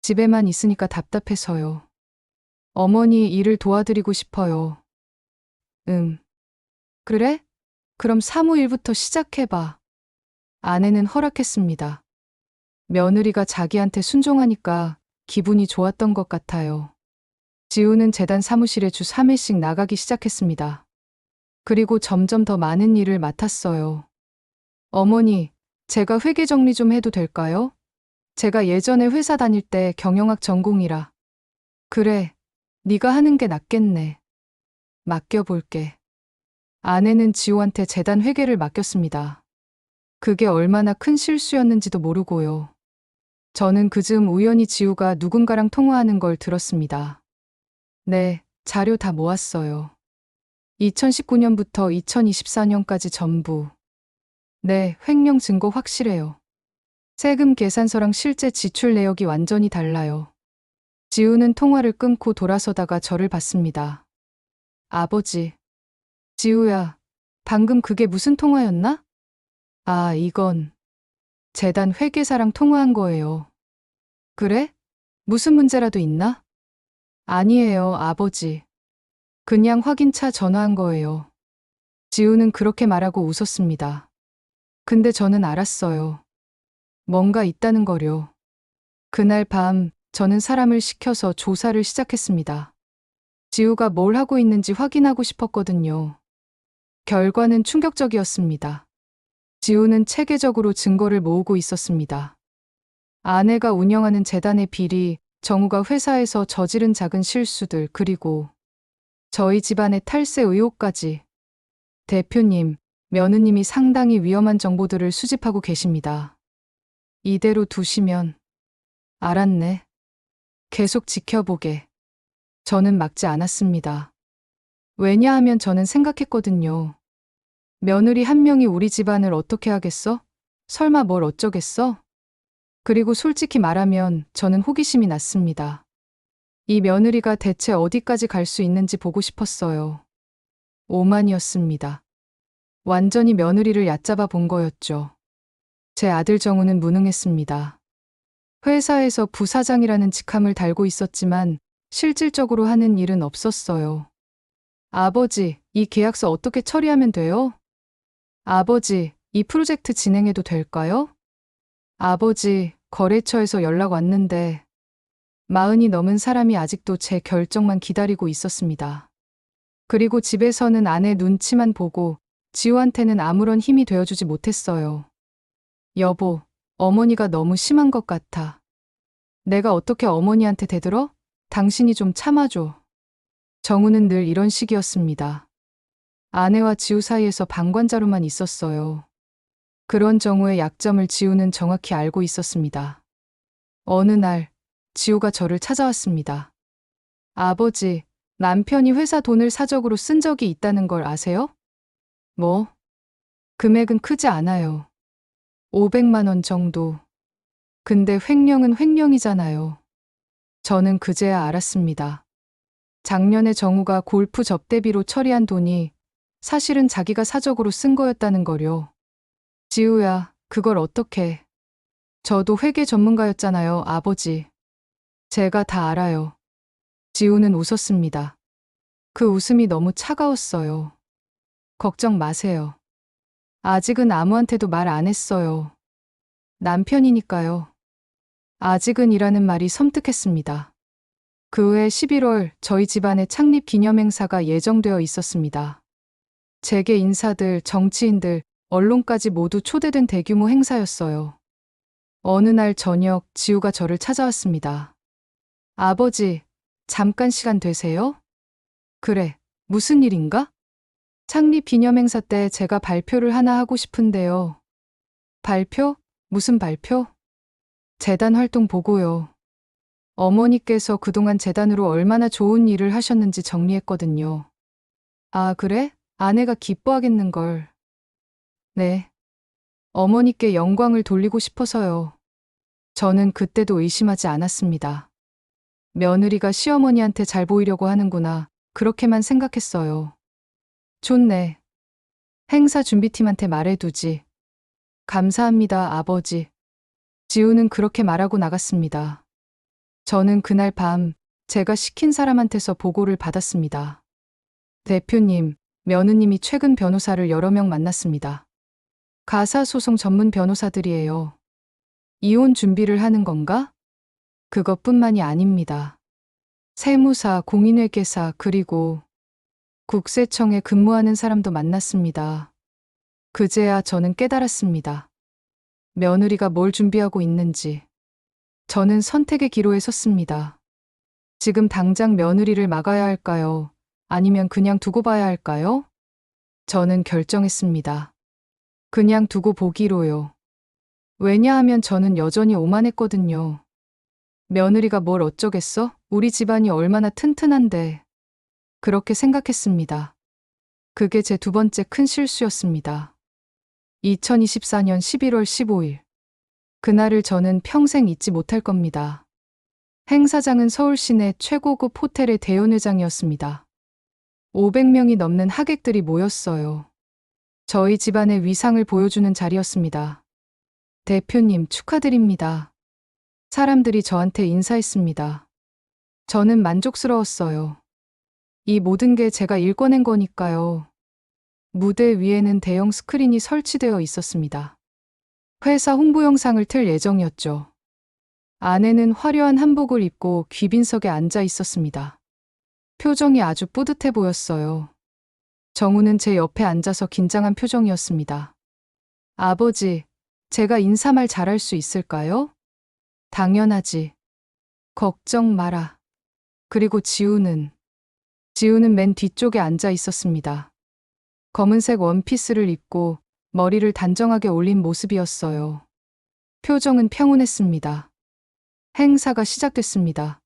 집에만 있으니까 답답해서요. 어머니 일을 도와드리고 싶어요. 그래? 그럼 사무일부터 시작해봐. 아내는 허락했습니다. 며느리가 자기한테 순종하니까 기분이 좋았던 것 같아요. 지우는 재단 사무실에 주 3회씩 나가기 시작했습니다. 그리고 점점 더 많은 일을 맡았어요. 어머니, 제가 회계 정리 좀 해도 될까요? 제가 예전에 회사 다닐 때 경영학 전공이라. 그래, 네가 하는 게 낫겠네. 맡겨볼게. 아내는 지우한테 재단 회계를 맡겼습니다. 그게 얼마나 큰 실수였는지도 모르고요. 저는 그즈음 우연히 지우가 누군가랑 통화하는 걸 들었습니다. 네, 자료 다 모았어요. 2019년부터 2024년까지 전부. 네, 횡령 증거 확실해요. 세금 계산서랑 실제 지출 내역이 완전히 달라요. 지우는 통화를 끊고 돌아서다가 저를 봤습니다. 아버지. 지우야, 방금 그게 무슨 통화였나? 아, 이건 재단 회계사랑 통화한 거예요. 그래? 무슨 문제라도 있나? 아니에요, 아버지. 그냥 확인차 전화한 거예요. 지우는 그렇게 말하고 웃었습니다. 근데 저는 알았어요. 뭔가 있다는 거요. 그날 밤 저는 사람을 시켜서 조사를 시작했습니다. 지우가 뭘 하고 있는지 확인하고 싶었거든요. 결과는 충격적이었습니다. 지우는 체계적으로 증거를 모으고 있었습니다. 아내가 운영하는 재단의 비리, 정우가 회사에서 저지른 작은 실수들, 그리고 저희 집안의 탈세 의혹까지. 대표님, 며느님이 상당히 위험한 정보들을 수집하고 계십니다. 이대로 두시면. 알았네. 계속 지켜보게. 저는 막지 않았습니다. 왜냐하면 저는 생각했거든요. 며느리 한 명이 우리 집안을 어떻게 하겠어? 설마 뭘 어쩌겠어? 그리고 솔직히 말하면 저는 호기심이 났습니다. 이 며느리가 대체 어디까지 갈 수 있는지 보고 싶었어요. 오만이었습니다. 완전히 며느리를 얕잡아 본 거였죠. 제 아들 정우는 무능했습니다. 회사에서 부사장이라는 직함을 달고 있었지만 실질적으로 하는 일은 없었어요. 아버지, 이 계약서 어떻게 처리하면 돼요? 아버지, 이 프로젝트 진행해도 될까요? 아버지, 거래처에서 연락 왔는데 40이 넘은 사람이 아직도 제 결정만 기다리고 있었습니다. 그리고 집에서는 아내 눈치만 보고 지우한테는 아무런 힘이 되어주지 못했어요. 여보, 어머니가 너무 심한 것 같아. 내가 어떻게 어머니한테 대들어? 당신이 좀 참아줘. 정우는 늘 이런 식이었습니다. 아내와 지우 사이에서 방관자로만 있었어요. 그런 정우의 약점을 지우는 정확히 알고 있었습니다. 어느 날, 지우가 저를 찾아왔습니다. 아버지, 남편이 회사 돈을 사적으로 쓴 적이 있다는 걸 아세요? 뭐? 금액은 크지 않아요. 500만 원 정도. 근데 횡령은 횡령이잖아요. 저는 그제야 알았습니다. 작년에 정우가 골프 접대비로 처리한 돈이 사실은 자기가 사적으로 쓴 거였다는 거요. 지우야, 그걸 어떻게. 저도 회계 전문가였잖아요, 아버지. 제가 다 알아요. 지우는 웃었습니다. 그 웃음이 너무 차가웠어요. 걱정 마세요. 아직은 아무한테도 말 안 했어요. 남편이니까요. 아직은이라는 말이 섬뜩했습니다. 그 해 11월 저희 집안의 창립 기념행사가 예정되어 있었습니다. 재계 인사들, 정치인들, 언론까지 모두 초대된 대규모 행사였어요. 어느 날 저녁 지우가 저를 찾아왔습니다. 아버지, 잠깐 시간 되세요? 그래, 무슨 일인가? 창립 기념행사 때 제가 발표를 하나 하고 싶은데요. 발표? 무슨 발표? 재단 활동 보고요. 어머니께서 그동안 재단으로 얼마나 좋은 일을 하셨는지 정리했거든요. 아, 그래? 아내가 기뻐하겠는걸. 네. 어머니께 영광을 돌리고 싶어서요. 저는 그때도 의심하지 않았습니다. 며느리가 시어머니한테 잘 보이려고 하는구나. 그렇게만 생각했어요. 좋네. 행사 준비팀한테 말해두지. 감사합니다, 아버지. 지우는 그렇게 말하고 나갔습니다. 저는 그날 밤 제가 시킨 사람한테서 보고를 받았습니다. 대표님, 며느님이 최근 변호사를 여러 명 만났습니다. 가사소송 전문 변호사들이에요. 이혼 준비를 하는 건가? 그것뿐만이 아닙니다. 세무사, 공인회계사, 그리고 국세청에 근무하는 사람도 만났습니다. 그제야 저는 깨달았습니다. 며느리가 뭘 준비하고 있는지. 저는 선택의 기로에 섰습니다. 지금 당장 며느리를 막아야 할까요? 아니면 그냥 두고 봐야 할까요? 저는 결정했습니다. 그냥 두고 보기로요. 왜냐하면 저는 여전히 오만했거든요. 며느리가 뭘 어쩌겠어? 우리 집안이 얼마나 튼튼한데. 그렇게 생각했습니다. 그게 제 두 번째 큰 실수였습니다. 2024년 11월 15일. 그날을 저는 평생 잊지 못할 겁니다. 행사장은 서울 시내 최고급 호텔의 대연회장이었습니다. 500명이 넘는 하객들이 모였어요. 저희 집안의 위상을 보여주는 자리였습니다. 대표님 축하드립니다. 사람들이 저한테 인사했습니다. 저는 만족스러웠어요. 이 모든 게 제가 일궈낸 거니까요. 무대 위에는 대형 스크린이 설치되어 있었습니다. 회사 홍보 영상을 틀 예정이었죠. 아내는 화려한 한복을 입고 귀빈석에 앉아 있었습니다. 표정이 아주 뿌듯해 보였어요. 정우는 제 옆에 앉아서 긴장한 표정이었습니다. 아버지, 제가 인사말 잘할 수 있을까요? 당연하지. 걱정 마라. 그리고 지우는 맨 뒤쪽에 앉아 있었습니다. 검은색 원피스를 입고 머리를 단정하게 올린 모습이었어요. 표정은 평온했습니다. 행사가 시작됐습니다.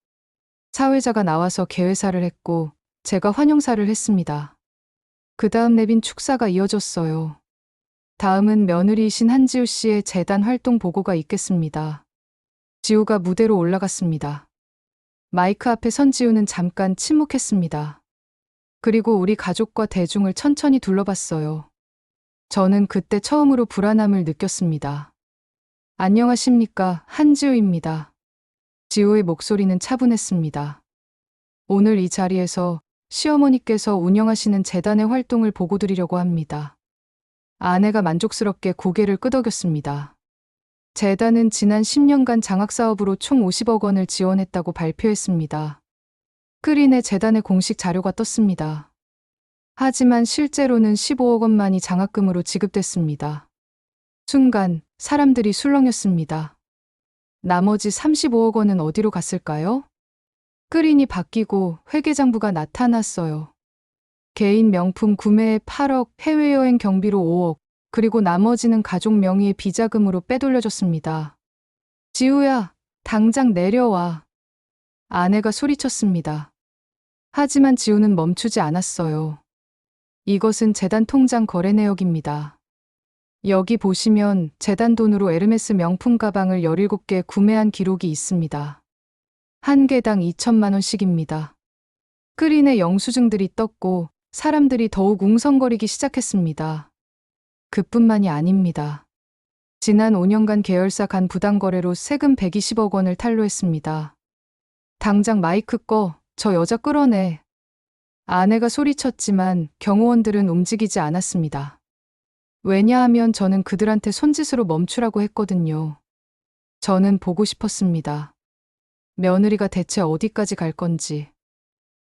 사회자가 나와서 개회사를 했고 제가 환영사를 했습니다. 그 다음 내빈 축사가 이어졌어요. 다음은 며느리이신 한지우 씨의 재단 활동 보고가 있겠습니다. 지우가 무대로 올라갔습니다. 마이크 앞에 선 지우는 잠깐 침묵했습니다. 그리고 우리 가족과 대중을 천천히 둘러봤어요. 저는 그때 처음으로 불안함을 느꼈습니다. 안녕하십니까, 한지우입니다. 지우의 목소리는 차분했습니다. 오늘 이 자리에서 시어머니께서 운영하시는 재단의 활동을 보고드리려고 합니다. 아내가 만족스럽게 고개를 끄덕였습니다. 재단은 지난 10년간 장학사업으로 총 50억 원을 지원했다고 발표했습니다. 스크린에 재단의 공식 자료가 떴습니다. 하지만 실제로는 15억 원만이 장학금으로 지급됐습니다. 순간 사람들이 술렁였습니다. 나머지 35억 원은 어디로 갔을까요? 스크린이 바뀌고 회계장부가 나타났어요. 개인 명품 구매에 8억, 해외여행 경비로 5억, 그리고 나머지는 가족 명의의 비자금으로 빼돌려졌습니다. 지우야, 당장 내려와. 아내가 소리쳤습니다. 하지만 지우는 멈추지 않았어요. 이것은 재단 통장 거래 내역입니다. 여기 보시면 재단 돈으로 에르메스 명품 가방을 17개 구매한 기록이 있습니다. 한 개당 2천만 원씩입니다. 스크린에 영수증들이 떴고 사람들이 더욱 웅성거리기 시작했습니다. 그뿐만이 아닙니다. 지난 5년간 계열사 간 부당거래로 세금 120억 원을 탈루했습니다. 당장 마이크 꺼, 저 여자 끌어내. 아내가 소리쳤지만 경호원들은 움직이지 않았습니다. 왜냐하면 저는 그들한테 손짓으로 멈추라고 했거든요. 저는 보고 싶었습니다. 며느리가 대체 어디까지 갈 건지.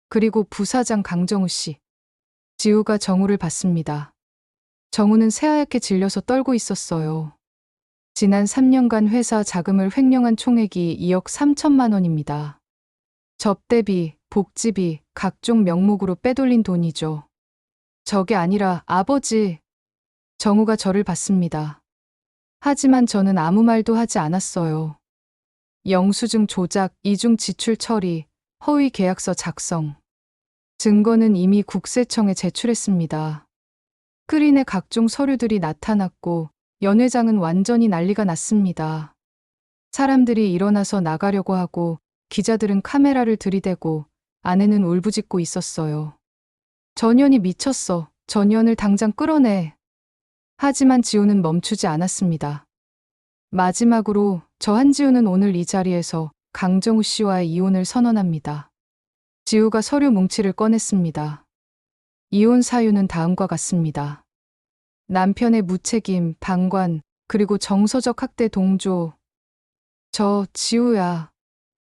그리고 부사장 강정우 씨. 지우가 정우를 봤습니다. 정우는 새하얗게 질려서 떨고 있었어요. 지난 3년간 회사 자금을 횡령한 총액이 2억 3천만 원입니다. 접대비, 복지비, 각종 명목으로 빼돌린 돈이죠. 저게 아니라 아버지. 정우가 저를 봤습니다. 하지만 저는 아무 말도 하지 않았어요. 영수증 조작, 이중 지출 처리, 허위 계약서 작성. 증거는 이미 국세청에 제출했습니다. 스크린에 각종 서류들이 나타났고 연회장은 완전히 난리가 났습니다. 사람들이 일어나서 나가려고 하고 기자들은 카메라를 들이대고 아내는 울부짖고 있었어요. 전현이 미쳤어. 전현을 당장 끌어내. 하지만 지우는 멈추지 않았습니다. 마지막으로 저 한지우는 오늘 이 자리에서 강정우 씨와의 이혼을 선언합니다. 지우가 서류 뭉치를 꺼냈습니다. 이혼 사유는 다음과 같습니다. 남편의 무책임, 방관, 그리고 정서적 학대 동조. 지우야.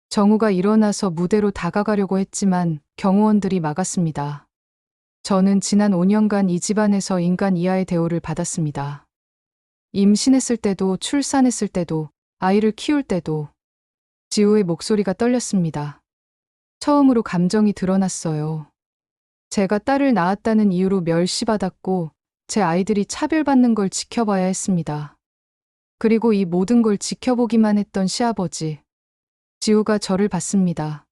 정우가 일어나서 무대로 다가가려고 했지만 경호원들이 막았습니다. 저는 지난 5년간 이 집안에서 인간 이하의 대우를 받았습니다. 임신했을 때도, 출산했을 때도, 아이를 키울 때도. 지우의 목소리가 떨렸습니다. 처음으로 감정이 드러났어요. 제가 딸을 낳았다는 이유로 멸시받았고 제 아이들이 차별받는 걸 지켜봐야 했습니다. 그리고 이 모든 걸 지켜보기만 했던 시아버지. 지우가 저를 봤습니다.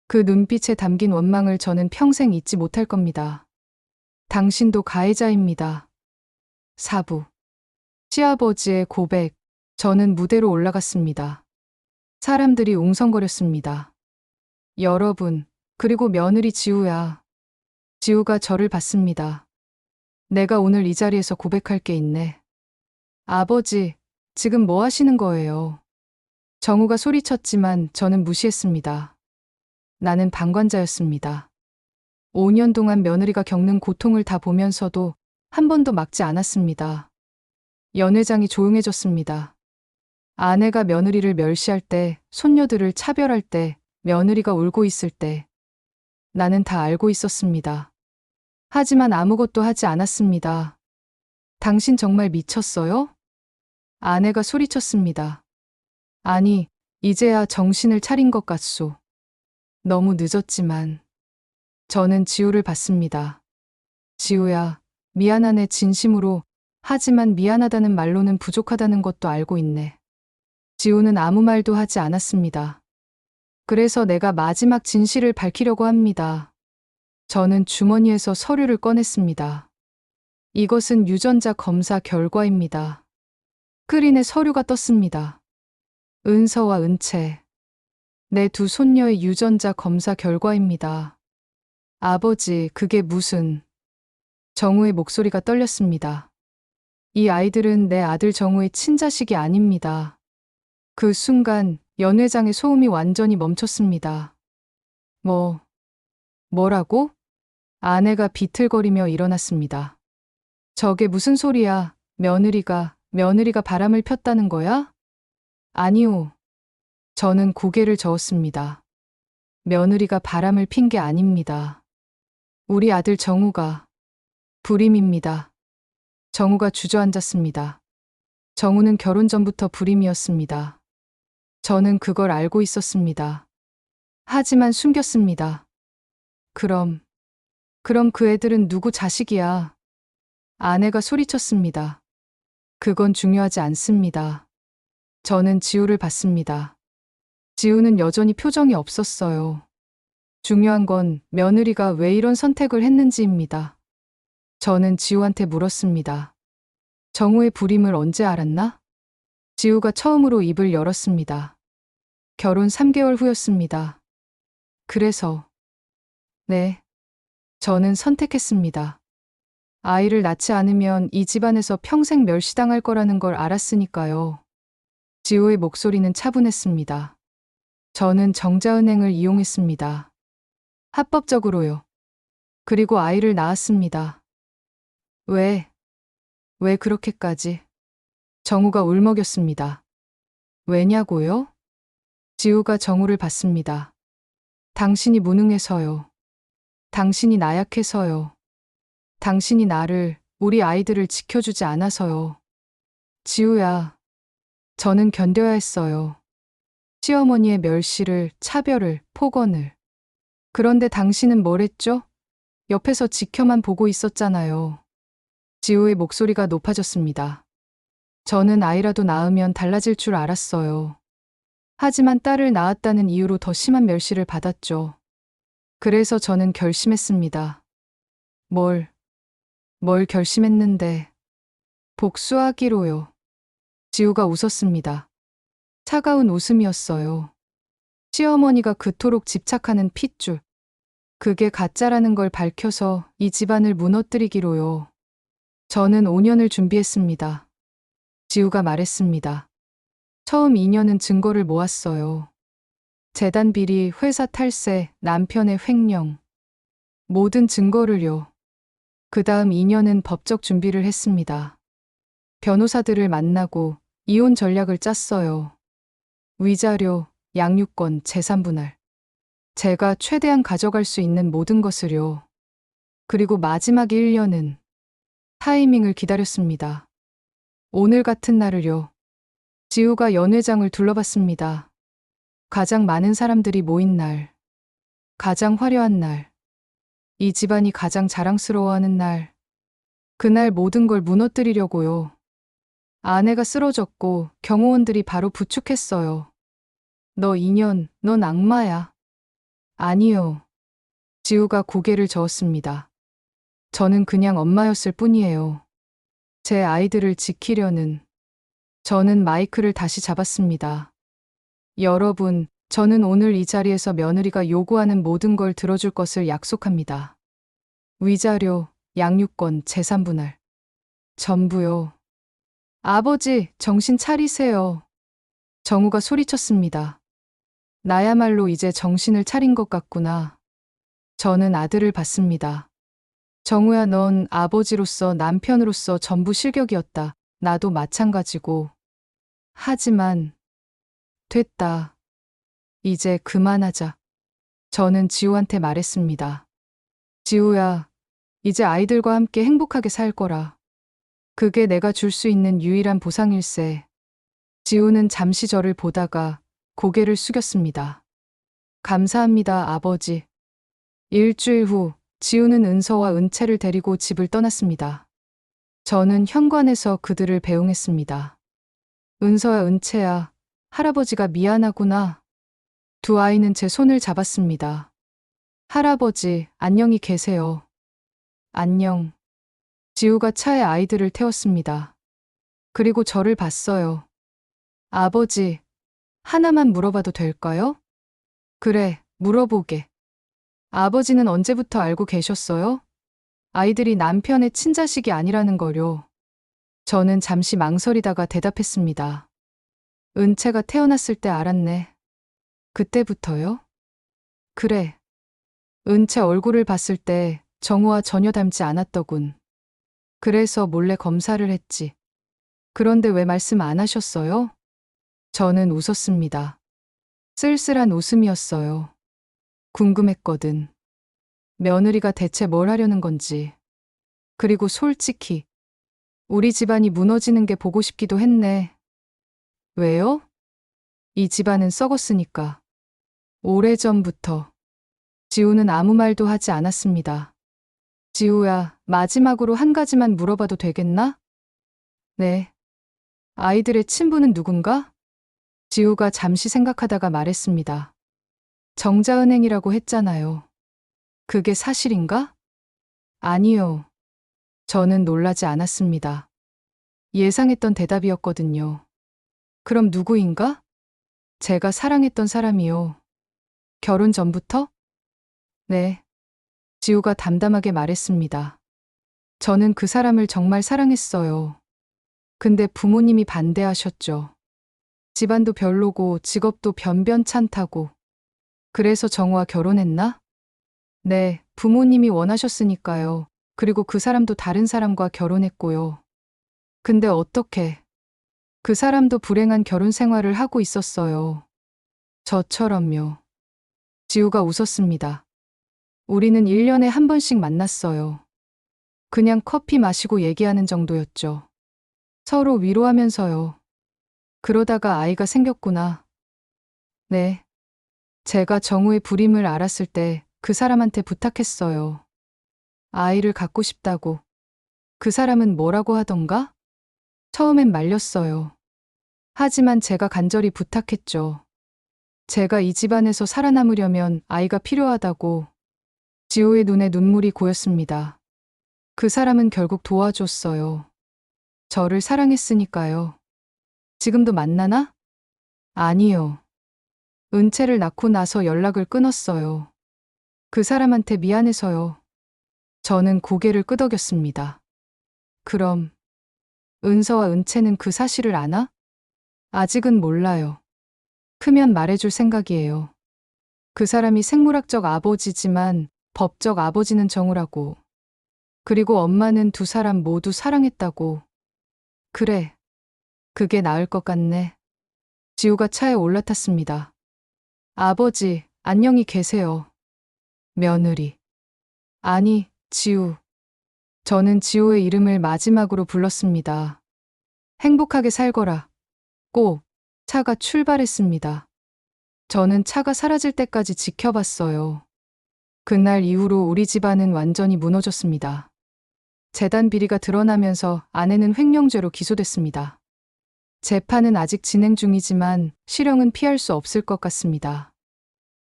그 눈빛에 담긴 원망을 저는 평생 잊지 못할 겁니다. 당신도 가해자입니다. 4부. 시아버지의 고백. 저는 무대로 올라갔습니다. 사람들이 웅성거렸습니다. 여러분, 그리고 며느리 지우야. 지우가 저를 봤습니다. 내가 오늘 이 자리에서 고백할 게 있네. 아버지, 지금 뭐 하시는 거예요? 정우가 소리쳤지만 저는 무시했습니다. 나는 방관자였습니다. 5년 동안 며느리가 겪는 고통을 다 보면서도 한 번도 막지 않았습니다. 연회장이 조용해졌습니다. 아내가 며느리를 멸시할 때, 손녀들을 차별할 때, 며느리가 울고 있을 때, 나는 다 알고 있었습니다. 하지만 아무것도 하지 않았습니다. 당신 정말 미쳤어요? 아내가 소리쳤습니다. 아니, 이제야 정신을 차린 것 같소. 너무 늦었지만. 저는 지우를 봤습니다. 지우야, 미안하네 진심으로. 하지만 미안하다는 말로는 부족하다는 것도 알고 있네. 지우는 아무 말도 하지 않았습니다. 그래서 내가 마지막 진실을 밝히려고 합니다. 저는 주머니에서 서류를 꺼냈습니다. 이것은 유전자 검사 결과입니다. 스크린에 서류가 떴습니다. 은서와 은채. 내 두 손녀의 유전자 검사 결과입니다. 아버지, 그게 무슨... 정우의 목소리가 떨렸습니다. 이 아이들은 내 아들 정우의 친자식이 아닙니다. 그 순간 연회장의 소음이 완전히 멈췄습니다. 뭐라고? 아내가 비틀거리며 일어났습니다. 저게 무슨 소리야? 며느리가 바람을 폈다는 거야? 아니요. 저는 고개를 저었습니다. 며느리가 바람을 핀 게 아닙니다. 우리 아들 정우가 불임입니다. 정우가 주저앉았습니다. 정우는 결혼 전부터 불임이었습니다. 저는 그걸 알고 있었습니다. 하지만 숨겼습니다. 그럼 그 애들은 누구 자식이야? 아내가 소리쳤습니다. 그건 중요하지 않습니다. 저는 지우를 봤습니다. 지우는 여전히 표정이 없었어요. 중요한 건 며느리가 왜 이런 선택을 했는지입니다. 저는 지우한테 물었습니다. 정우의 불임을 언제 알았나? 지우가 처음으로 입을 열었습니다. 결혼 3개월 후였습니다. 그래서... 네. 저는 선택했습니다. 아이를 낳지 않으면 이 집안에서 평생 멸시당할 거라는 걸 알았으니까요. 지우의 목소리는 차분했습니다. 저는 정자은행을 이용했습니다. 합법적으로요. 그리고 아이를 낳았습니다. 왜 그렇게까지? 정우가 울먹였습니다. 왜냐고요? 지우가 정우를 봤습니다. 당신이 무능해서요. 당신이 나약해서요. 당신이 나를, 우리 아이들을 지켜주지 않아서요. 지우야, 저는 견뎌야 했어요. 시어머니의 멸시를, 차별을, 폭언을. 그런데 당신은 뭘 했죠? 옆에서 지켜만 보고 있었잖아요. 지우의 목소리가 높아졌습니다. 저는 아이라도 낳으면 달라질 줄 알았어요. 하지만 딸을 낳았다는 이유로 더 심한 멸시를 받았죠. 그래서 저는 결심했습니다. 뭘 결심했는데. 복수하기로요. 지우가 웃었습니다. 차가운 웃음이었어요. 시어머니가 그토록 집착하는 핏줄. 그게 가짜라는 걸 밝혀서 이 집안을 무너뜨리기로요. 저는 5년을 준비했습니다. 지우가 말했습니다. 처음 2년은 증거를 모았어요. 재단 비리, 회사 탈세, 남편의 횡령. 모든 증거를요. 그 다음 2년은 법적 준비를 했습니다. 변호사들을 만나고 이혼 전략을 짰어요. 위자료, 양육권, 재산 분할. 제가 최대한 가져갈 수 있는 모든 것을요. 그리고 마지막 1년은 타이밍을 기다렸습니다. 오늘 같은 날을요. 지우가 연회장을 둘러봤습니다. 가장 많은 사람들이 모인 날. 가장 화려한 날. 이 집안이 가장 자랑스러워하는 날. 그날 모든 걸 무너뜨리려고요. 아내가 쓰러졌고 경호원들이 바로 부축했어요. 너 인연, 넌 악마야. 아니요. 지우가 고개를 저었습니다. 저는 그냥 엄마였을 뿐이에요. 제 아이들을 지키려는. 저는 마이크를 다시 잡았습니다. 여러분, 저는 오늘 이 자리에서 며느리가 요구하는 모든 걸 들어줄 것을 약속합니다. 위자료, 양육권, 재산 분할. 전부요. 아버지, 정신 차리세요. 정우가 소리쳤습니다. 나야말로 이제 정신을 차린 것 같구나. 저는 아들을 봤습니다. 정우야, 넌 아버지로서 남편으로서 전부 실격이었다. 나도 마찬가지고. 하지만 됐다. 이제 그만하자. 저는 지우한테 말했습니다. 지우야, 이제 아이들과 함께 행복하게 살 거라. 그게 내가 줄 수 있는 유일한 보상일세. 지우는 잠시 저를 보다가 고개를 숙였습니다. 감사합니다, 아버지. 일주일 후 지우는 은서와 은채를 데리고 집을 떠났습니다. 저는 현관에서 그들을 배웅했습니다. 은서야, 은채야, 할아버지가 미안하구나. 두 아이는 제 손을 잡았습니다. 할아버지, 안녕히 계세요. 안녕. 지우가 차에 아이들을 태웠습니다. 그리고 저를 봤어요. 아버지, 하나만 물어봐도 될까요? 그래, 물어보게. 아버지는 언제부터 알고 계셨어요? 아이들이 남편의 친자식이 아니라는 거요. 저는 잠시 망설이다가 대답했습니다. 은채가 태어났을 때 알았네. 그때부터요? 그래. 은채 얼굴을 봤을 때 정우와 전혀 닮지 않았더군. 그래서 몰래 검사를 했지. 그런데 왜 말씀 안 하셨어요? 저는 웃었습니다. 쓸쓸한 웃음이었어요. 궁금했거든. 며느리가 대체 뭘 하려는 건지. 그리고 솔직히 우리 집안이 무너지는 게 보고 싶기도 했네. 왜요? 이 집안은 썩었으니까. 오래전부터. 지우는 아무 말도 하지 않았습니다. 지우야, 마지막으로 한 가지만 물어봐도 되겠나? 네. 아이들의 친부는 누군가? 지우가 잠시 생각하다가 말했습니다. 정자은행이라고 했잖아요. 그게 사실인가? 아니요. 저는 놀라지 않았습니다. 예상했던 대답이었거든요. 그럼 누구인가? 제가 사랑했던 사람이요. 결혼 전부터? 네. 지우가 담담하게 말했습니다. 저는 그 사람을 정말 사랑했어요. 근데 부모님이 반대하셨죠. 집안도 별로고 직업도 변변찮다고. 그래서 정우와 결혼했나? 네, 부모님이 원하셨으니까요. 그리고 그 사람도 다른 사람과 결혼했고요. 근데 어떻게? 그 사람도 불행한 결혼 생활을 하고 있었어요. 저처럼요. 지우가 웃었습니다. 우리는 1년에 한 번씩 만났어요. 그냥 커피 마시고 얘기하는 정도였죠. 서로 위로하면서요. 그러다가 아이가 생겼구나. 네. 제가 정우의 불임을 알았을 때 그 사람한테 부탁했어요. 아이를 갖고 싶다고. 그 사람은 뭐라고 하던가? 처음엔 말렸어요. 하지만 제가 간절히 부탁했죠. 제가 이 집안에서 살아남으려면 아이가 필요하다고. 지호의 눈에 눈물이 고였습니다. 그 사람은 결국 도와줬어요. 저를 사랑했으니까요. 지금도 만나나? 아니요. 은채를 낳고 나서 연락을 끊었어요. 그 사람한테 미안해서요. 저는 고개를 끄덕였습니다. 그럼 은서와 은채는 그 사실을 아나? 아직은 몰라요. 크면 말해줄 생각이에요. 그 사람이 생물학적 아버지지만 법적 아버지는 정우라고. 그리고 엄마는 두 사람 모두 사랑했다고. 그래. 그게 나을 것 같네. 지우가 차에 올라탔습니다. 아버지, 안녕히 계세요. 며느리. 아니, 지우. 저는 지우의 이름을 마지막으로 불렀습니다. 행복하게 살거라. 꼭. 차가 출발했습니다. 저는 차가 사라질 때까지 지켜봤어요. 그날 이후로 우리 집안은 완전히 무너졌습니다. 재단 비리가 드러나면서 아내는 횡령죄로 기소됐습니다. 재판은 아직 진행 중이지만 실형은 피할 수 없을 것 같습니다.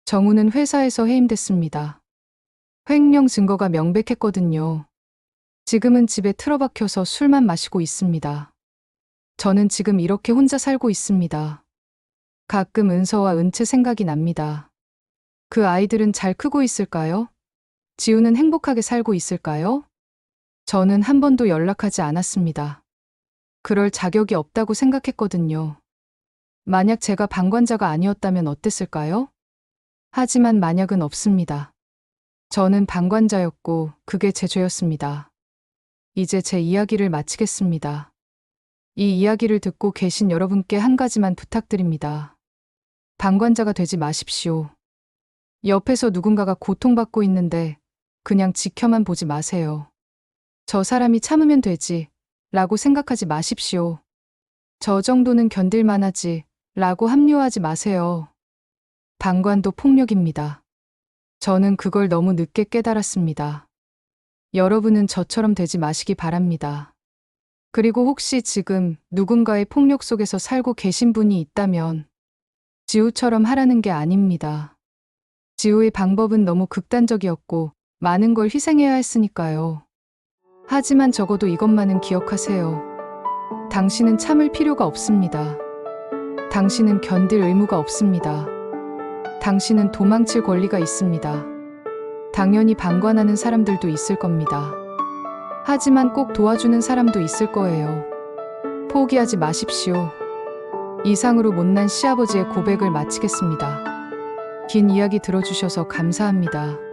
정우는 회사에서 해임됐습니다. 횡령 증거가 명백했거든요. 지금은 집에 틀어박혀서 술만 마시고 있습니다. 저는 지금 이렇게 혼자 살고 있습니다. 가끔 은서와 은채 생각이 납니다. 그 아이들은 잘 크고 있을까요? 지우는 행복하게 살고 있을까요? 저는 한 번도 연락하지 않았습니다. 그럴 자격이 없다고 생각했거든요. 만약 제가 방관자가 아니었다면 어땠을까요? 하지만 만약은 없습니다. 저는 방관자였고 그게 제 죄였습니다. 이제 제 이야기를 마치겠습니다. 이 이야기를 듣고 계신 여러분께 한 가지만 부탁드립니다. 방관자가 되지 마십시오. 옆에서 누군가가 고통받고 있는데 그냥 지켜만 보지 마세요. 저 사람이 참으면 되지 라고 생각하지 마십시오. 저 정도는 견딜만 하지 라고 합리화하지 마세요. 방관도 폭력입니다. 저는 그걸 너무 늦게 깨달았습니다. 여러분은 저처럼 되지 마시기 바랍니다. 그리고 혹시 지금 누군가의 폭력 속에서 살고 계신 분이 있다면 지우처럼 하라는 게 아닙니다. 지우의 방법은 너무 극단적이었고 많은 걸 희생해야 했으니까요. 하지만 적어도 이것만은 기억하세요. 당신은 참을 필요가 없습니다. 당신은 견딜 의무가 없습니다. 당신은 도망칠 권리가 있습니다. 당연히 방관하는 사람들도 있을 겁니다. 하지만 꼭 도와주는 사람도 있을 거예요. 포기하지 마십시오. 이상으로 못난 시아버지의 고백을 마치겠습니다. 긴 이야기 들어주셔서 감사합니다.